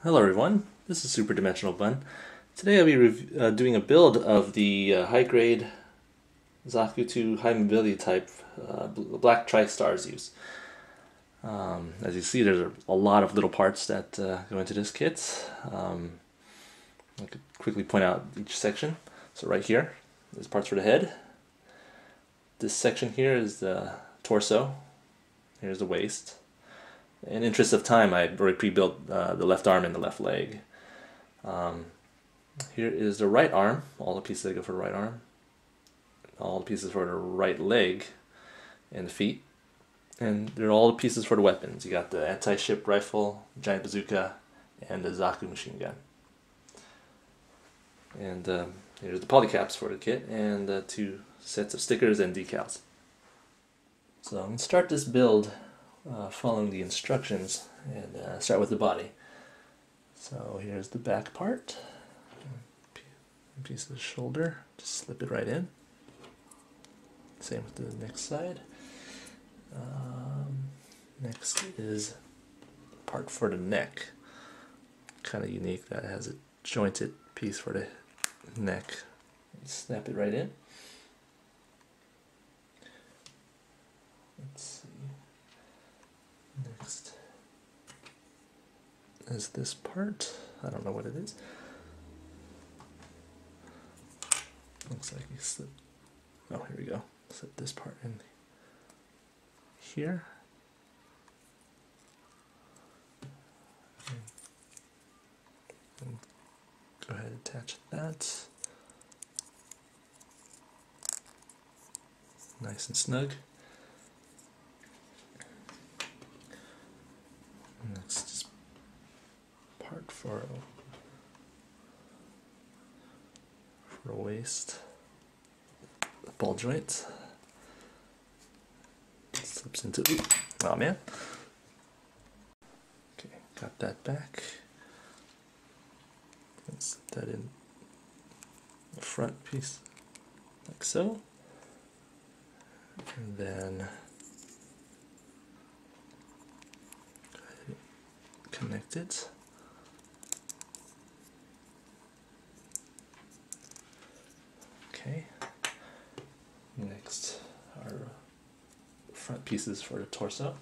Hello everyone, this is Super Dimensional Bun. Today I'll be doing a build of the high-grade Zaku 2 high mobility type black tri-stars use. As you see, there's a lot of little parts that go into this kit. I could quickly point out each section. So right here, there's parts for the head. This section here is the torso. Here's the waist. In interest of time, I already pre-built the left arm and the left leg. Here is the right arm, all the pieces that go for the right arm, all the pieces for the right leg and the feet, and they're all the pieces for the weapons. You got the anti-ship rifle, giant bazooka, and the Zaku machine gun. And here's the polycaps for the kit, and 2 sets of stickers and decals. So I'm going to start this build following the instructions and start with the body. So here's the back part, piece of the shoulder, just slip it right in. Same with the next side. Next is part for the neck, kind of unique that it has a jointed piece for the neck. Snap it right in. Let's see. Next is this part. I don't know what it is. Looks like you slip. Oh, here we go. Slip this part in here. And go ahead and attach that. Nice and snug. Next is part for a waist, the ball joint. Slips into, oh man. Okay, got that back. Let's slip that in the front piece, like so. And then connect it. Okay. Next are front pieces for the torso.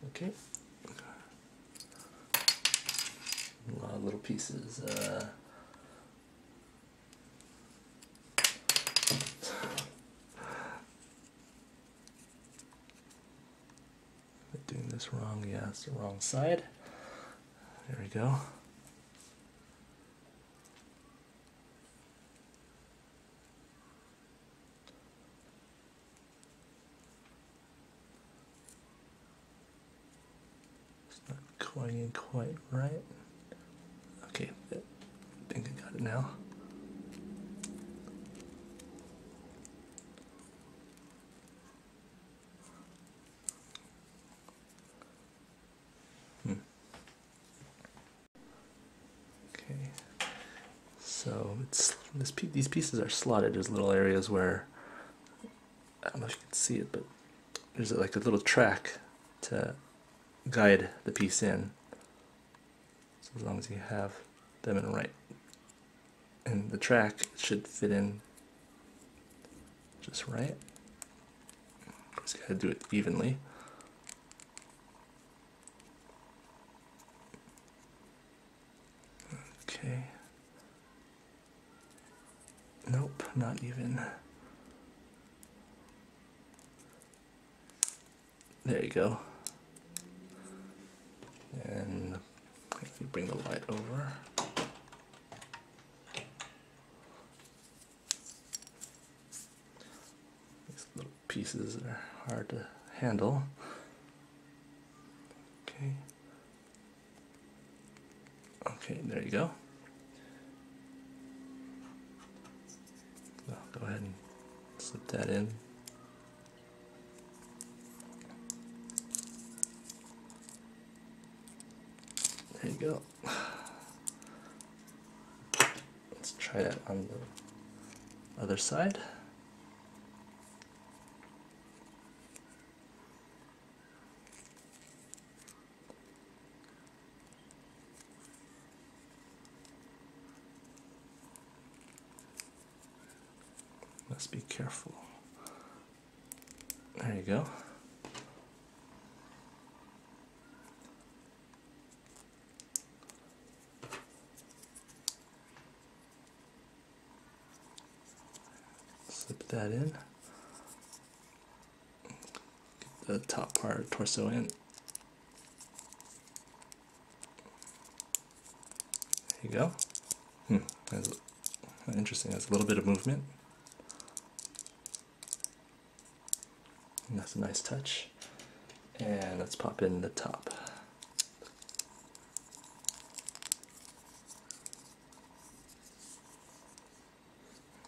Okay. A lot of little pieces. Doing this wrong, yeah, it's the wrong side. There we go. It's not going in quite right. Okay, I think I got it now. So it's these pieces are slotted. There's little areas where, I don't know if you can see it, but there's like a little track to guide the piece in. So as long as you have them in right, and the track should fit in just right. Of course, you gotta do it evenly. Okay. Nope, not even. There you go. And if you bring the light over. These little pieces are hard to handle. Okay. Okay, there you go. Go ahead and slip that in. There you go. Let's try that on the other side. Just be careful. There you go. Slip that in. Get the top part, torso in. There you go. That's interesting. That's a little bit of movement. And that's a nice touch. And let's pop in the top.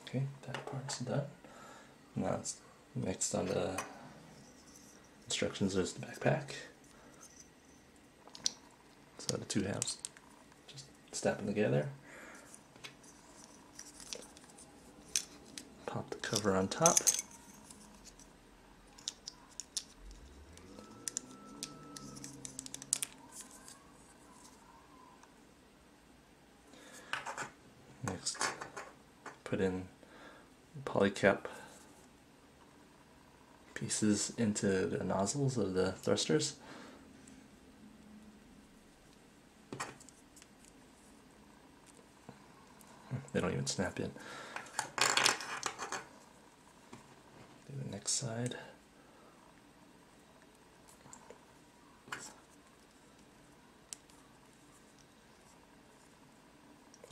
Okay, that part's done. Now it's next on the instructions is the backpack. So the two halves just snap them together. Pop the cover on top. Next, put in polycap pieces into the nozzles of the thrusters. They don't even snap in. Do the next side.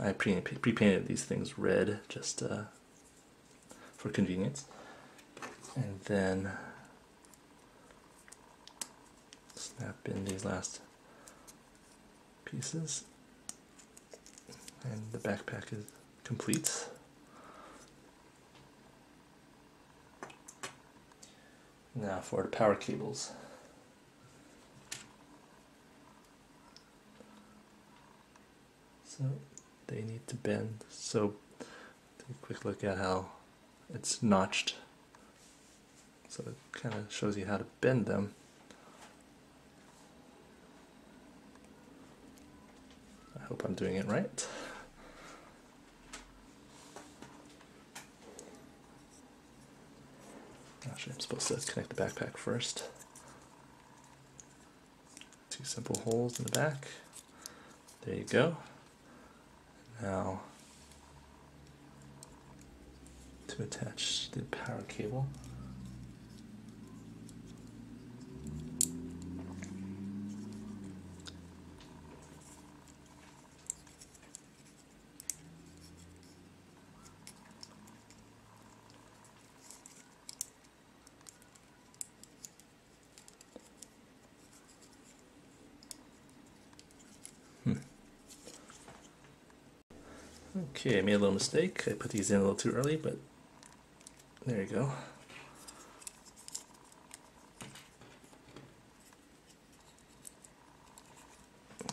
I pre-painted these things red just for convenience. And then snap in these last pieces. And the backpack is complete. Now for the power cables. So they need to bend. So take a quick look at how it's notched. So it kind of shows you how to bend them. I hope I'm doing it right. Actually, I'm supposed to connect the backpack first. Two simple holes in the back. There you go. Now, to attach the power cable. Okay, I made a little mistake. I put these in a little too early, but there you go.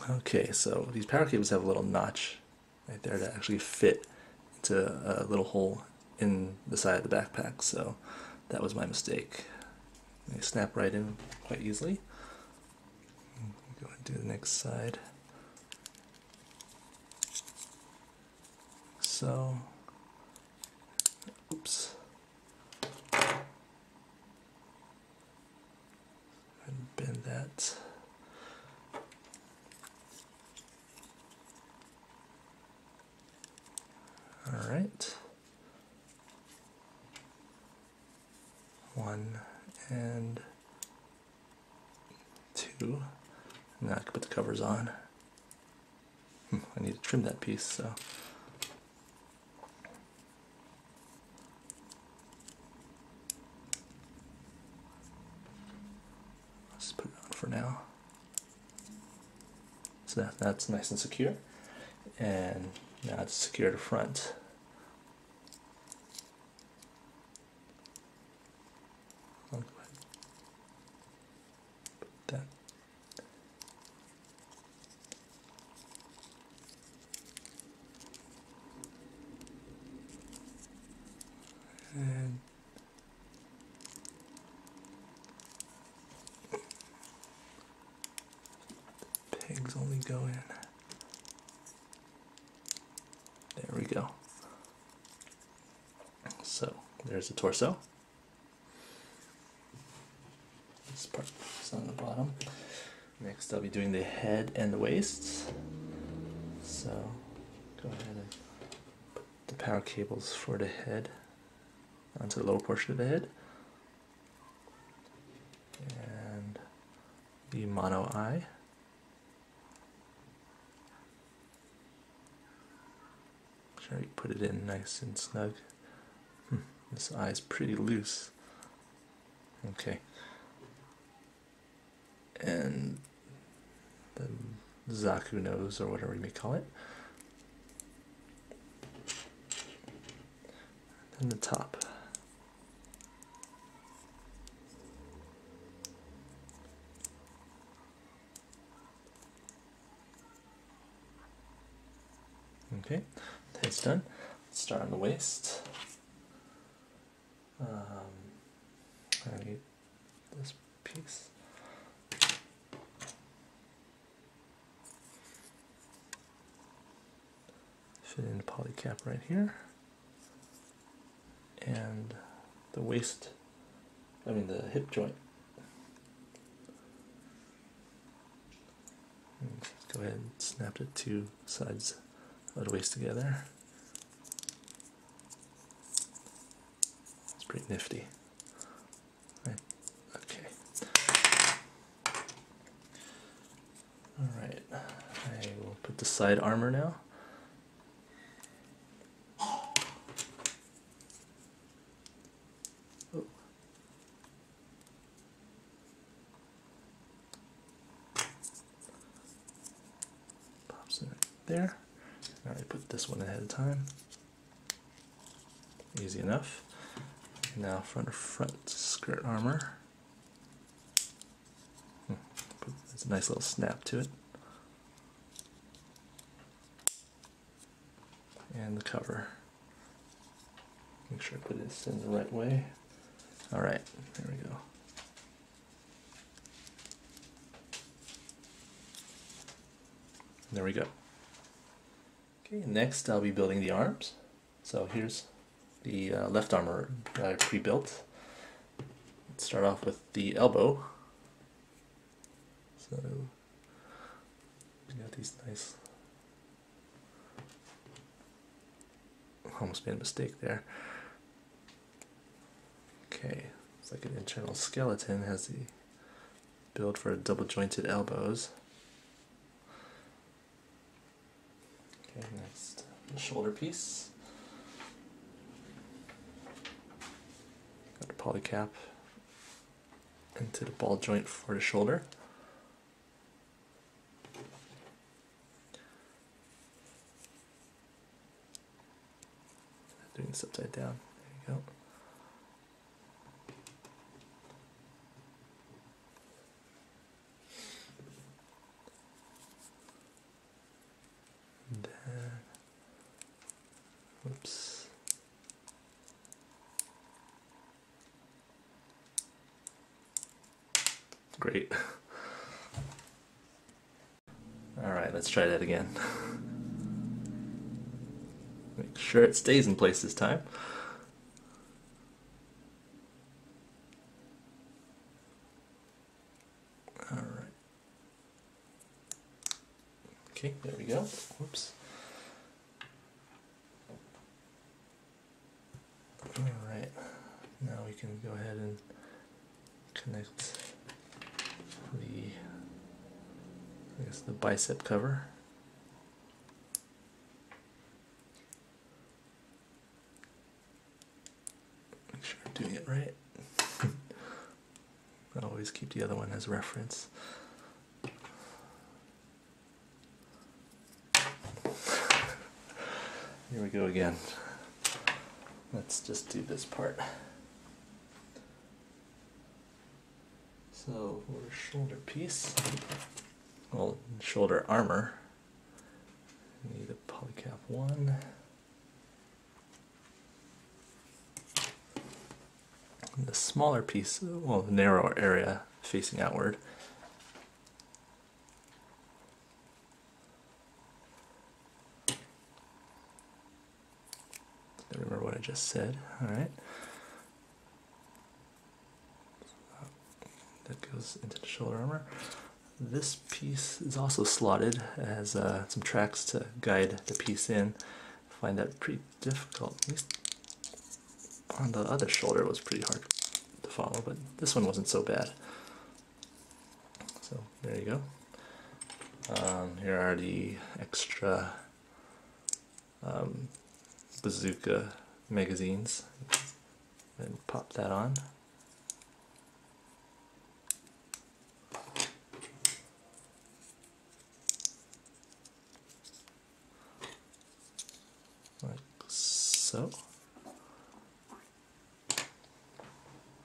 Okay, so these power cables have a little notch right there to actually fit into a little hole in the side of the backpack, so that was my mistake. They snap right in quite easily. Go and do the next side. So, oops. And bend that. All right. 1 and 2. Now I can put the covers on. I need to trim that piece, so. Just put it on for now. So that's nice and secure. And now it's secure to front. I'll go ahead. Put that. And pegs only go in. There we go. So there's the torso. This part is on the bottom. Next I'll be doing the head and the waist. So go ahead and put the power cables for the head onto the lower portion of the head. And the mono eye. Make sure you put it in nice and snug. This eye is pretty loose. Okay. And the Zaku nose, or whatever you may call it. And the top. Okay, head's done. Let's start on the waist. I need this piece. Fit in the poly cap right here. And the waist, the hip joint. And just go ahead and snap the two sides of the waist together. It's pretty nifty. Right. Okay. Alright, I will put the side armor now. Oh. Pops in right there. I already put this one ahead of time. Easy enough. Now front skirt armor. There's a nice little snap to it. And the cover. Make sure I put this in the right way. Alright, there we go. There we go. Okay, next I'll be building the arms. So here's the left armor that I pre-built. Let's start off with the elbow. So we got these nice, almost made a mistake there. Okay, it's like an internal skeleton, has the build for double jointed elbows. Okay, next the shoulder piece. Got the poly cap into the ball joint for the shoulder. Doing this upside down. There you go. And then, whoops. Great. All right, let's try that again. Make sure it stays in place this time. All right. Okay, there we go. Whoops. All right. Now we can go ahead and connect the bicep cover. Make sure I'm doing it right. I always keep the other one as reference. Here we go again. Let's just do this part. So for the shoulder piece, well, shoulder armor, we need a polycap 1. And the smaller piece, well, the narrower area facing outward. I remember what I just said. All right. goes into the shoulder armor. This piece is also slotted. It has some tracks to guide the piece in. I find that pretty difficult. At least on the other shoulder it was pretty hard to follow, but this one wasn't so bad. So there you go. Here are the extra bazooka magazines. And pop that on. Like so.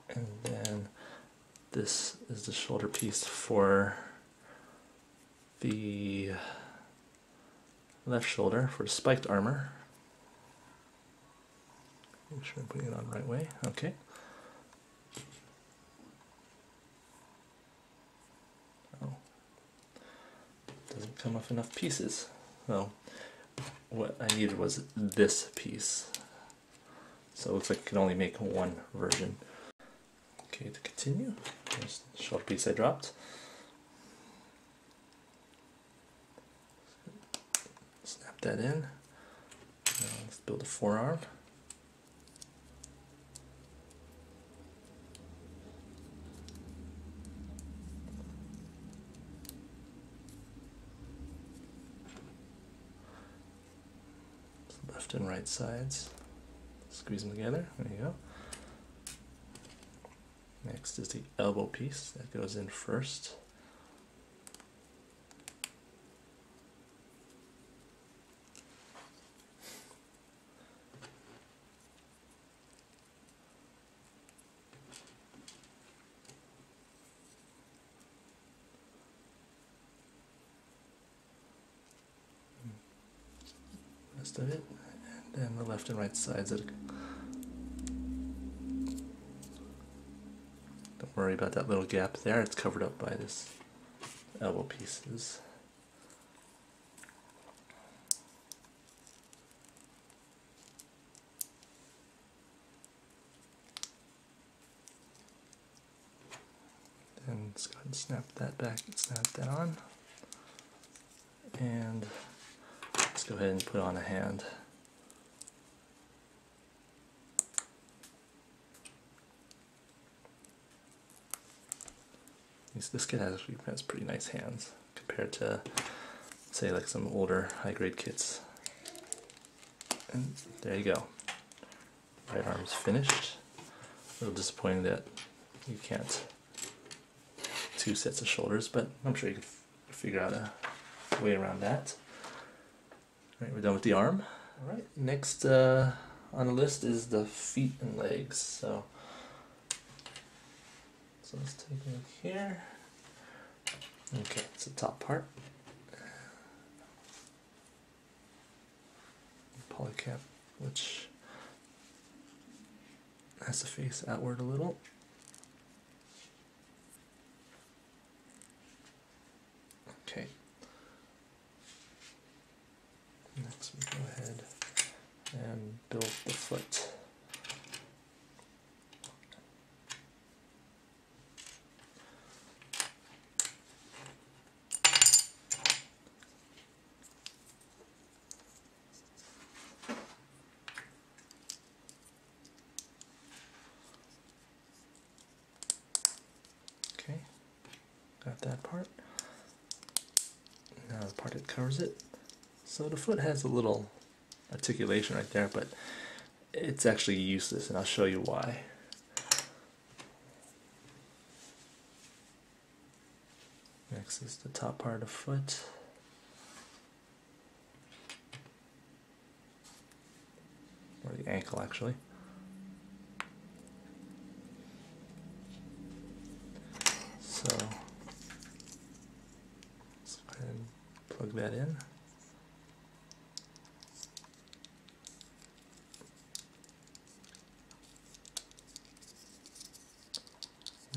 And then this is the shoulder piece for the left shoulder for spiked armor. Make sure I'm putting it on the right way. Okay. Oh. Doesn't come with enough pieces. Well, what I needed was this piece. So it looks like I can only make one version. Okay, to continue, there's the shoulder piece I dropped. Snap that in. Now let's build a forearm. Left and right sides. Squeeze them together. There you go. Next is the elbow piece that goes in first. Rest of it, and then the left and right sides. Don't worry about that little gap there, it's covered up by this elbow pieces. Then let's go ahead and snap that back and snap that on. And let's go ahead and put on a hand. This kit has pretty nice hands compared to, say, like some older high-grade kits. And there you go. Right arm's finished. A little disappointing that you can't two sets of shoulders, but I'm sure you can figure out a way around that. Alright, we're done with the arm. Alright, next on the list is the feet and legs. So let's take a look here. Okay, it's the top part. Polycap, which has to face outward a little. Okay. Next we go ahead and build the foot. Okay, got that part. Now the part that covers it. So the foot has a little articulation right there, but it's actually useless, and I'll show you why. Next is the top part of the foot. Or the ankle, actually. So let's go ahead and plug that in.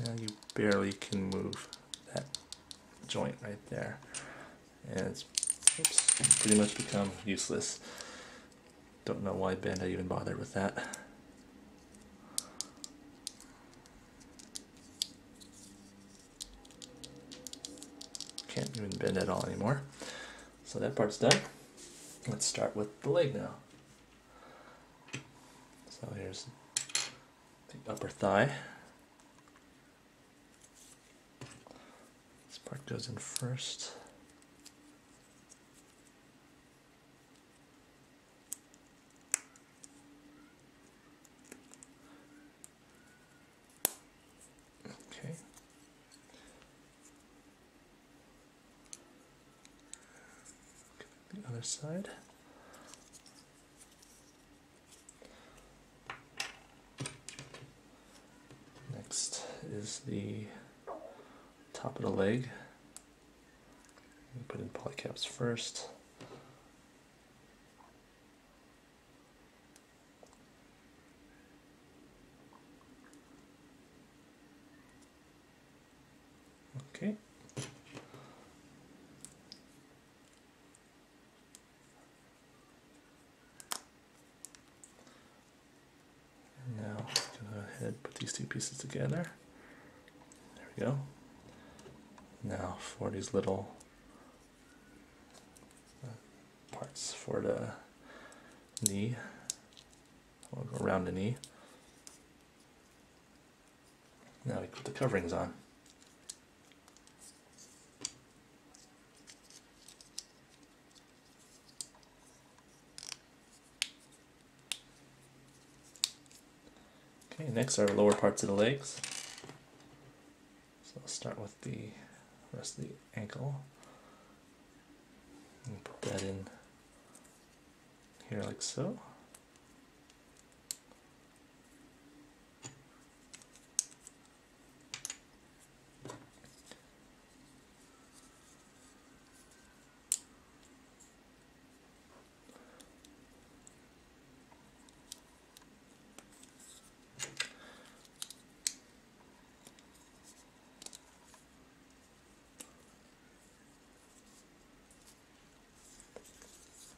Now you barely can move that joint right there, and it's pretty much become useless. Don't know why Bandai even bothered with that. can't even bend at all anymore. So that part's done. Let's start with the leg now. So here's the upper thigh. This part goes in first. Okay. The other side. Next is the top of the leg. Put in polycaps first. Okay. And now go ahead, put these two pieces together. There we go. Now for these little parts for the knee, we'll go around the knee. Now we put the coverings on. Okay, next are the lower parts of the legs. So I'll start with the rest of the ankle. And put that in here like so.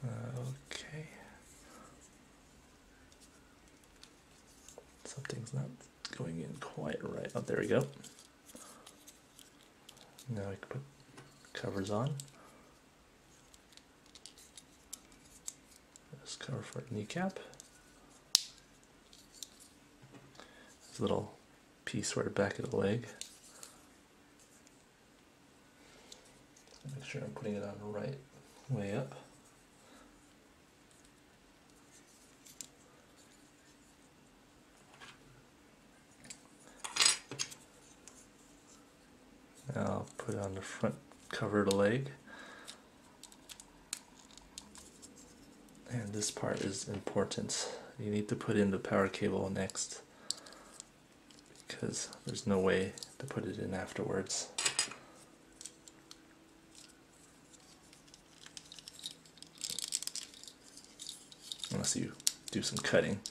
Okay. Something's not going in quite right. Oh, there we go. Now I can put covers on. This cover for a kneecap. This little piece for the back of the leg. Make sure I'm putting it on the right way up. Now I'll put it on the front cover of the leg. And this part is important. You need to put in the power cable next because there's no way to put it in afterwards. Unless you do some cutting,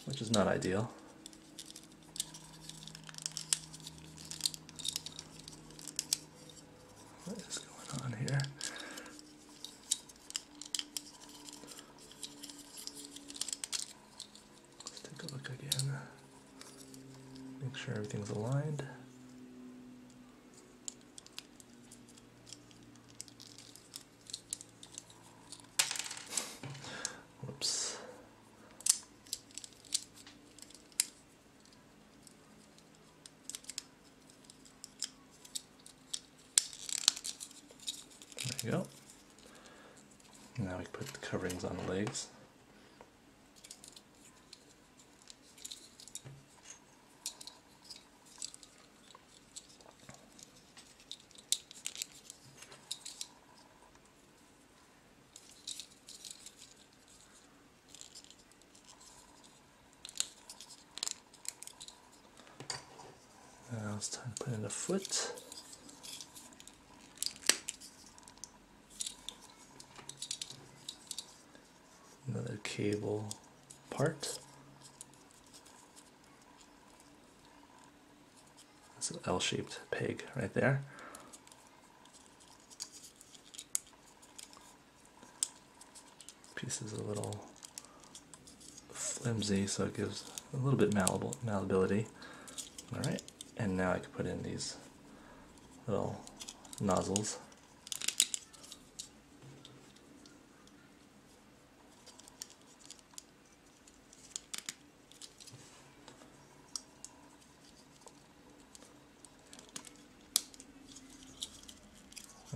which is not ideal. What is going on here? Let's take a look again. Make sure everything's aligned. Whoops. There you go. Now we put the coverings on the legs. Now it's time to put in the foot. Another cable part. That's an L-shaped peg right there. Piece is a little flimsy, so it gives a little bit malleability. All right, and now I can put in these little nozzles.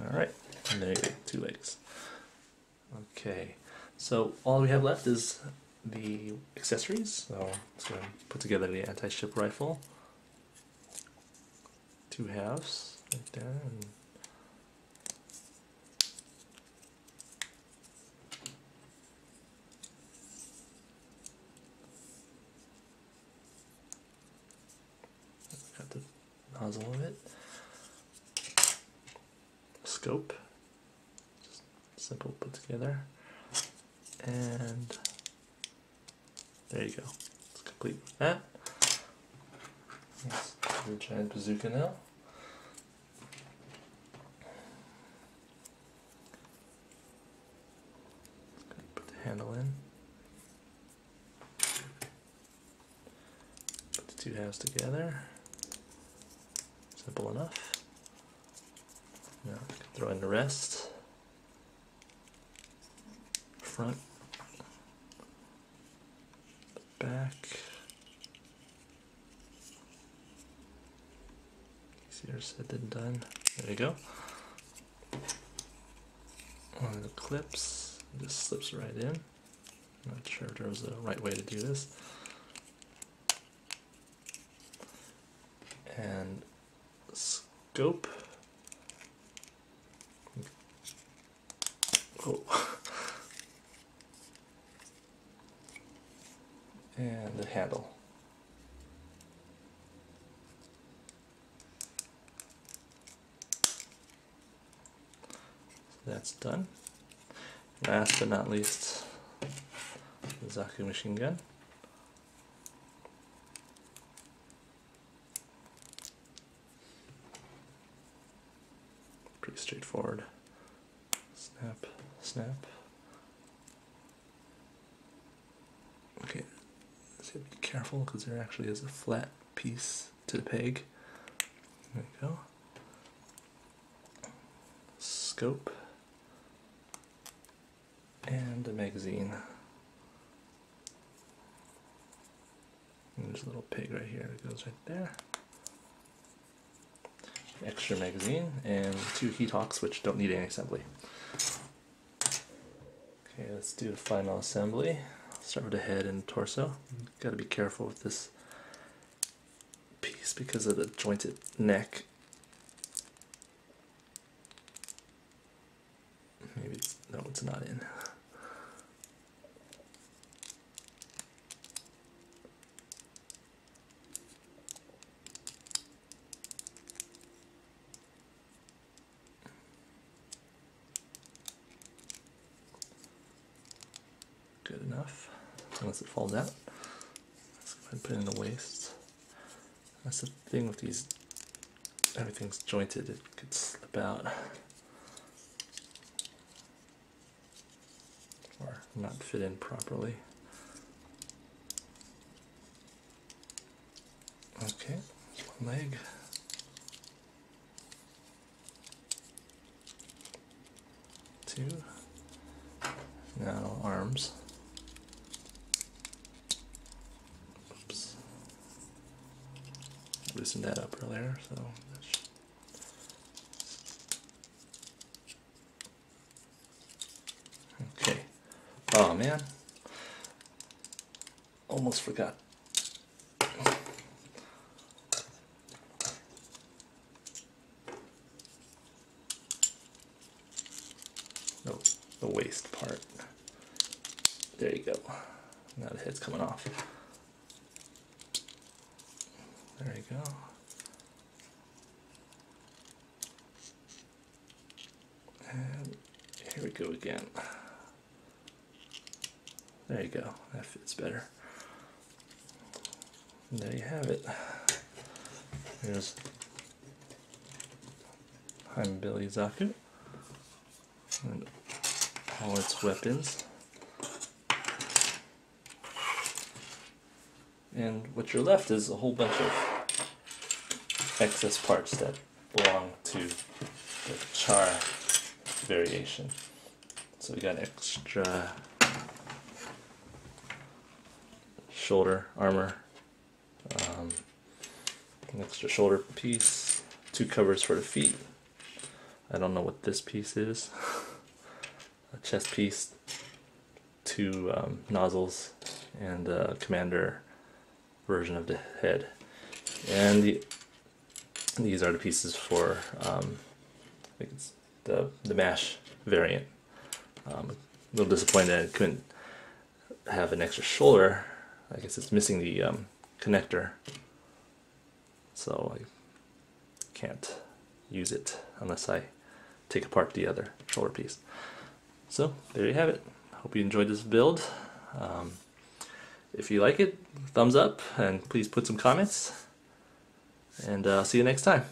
Alright, and there you go, 2 legs. Okay, so all we have left is the accessories. So let's go ahead and put together the anti-ship rifle. 2 halves right there. And got the nozzle of it. Scope, just simple put together, and there you go. It's complete with that. Let's do the giant bazooka now. Put the handle in. Put the 2 halves together. Simple enough. Now I can throw in the rest. Front, back. Easier said than done. There you go. One of the clips just slips right in. I'm not sure if there was a right way to do this. And scope. Oh. And the handle. So that's done. Last but not least, the Zaku machine gun. Pretty straightforward. Snap, snap. Okay, so be careful because there actually is a flat piece to the peg. There we go. Scope. And a magazine. And there's a little peg right here that goes right there. Extra magazine and 2 heat hawks which don't need any assembly. Okay, let's do the final assembly. Start with the head and torso. Gotta be careful with this piece because of the jointed neck. Maybe it's, no, it's not in. Good enough, unless it falls out. Let's go ahead and put it in the waist. That's the thing with these, everything's jointed, it could slip out. Or not fit in properly. Okay, one leg. Two. Now arms. Oops. Loosened that up earlier, so that should... Okay. Oh man. Almost forgot. No, the waist part. There you go. Now the head's coming off. There you go. And here we go again. There you go. That fits better. And there you have it. Here's Billy Zaku and all its weapons. And what you're left is a whole bunch of excess parts that belong to the char variation. So we got extra shoulder armor, an extra shoulder piece, 2 covers for the feet. I don't know what this piece is. A chest piece, 2 nozzles, and a commander version of the head. And these are the pieces for I think it's the MASH variant. A little disappointed I couldn't have an extra shoulder. I guess it's missing the connector, so I can't use it unless I take apart the other shoulder piece. So there you have it. Hope you enjoyed this build. If you like it, thumbs up, and please put some comments, and I'll see you next time.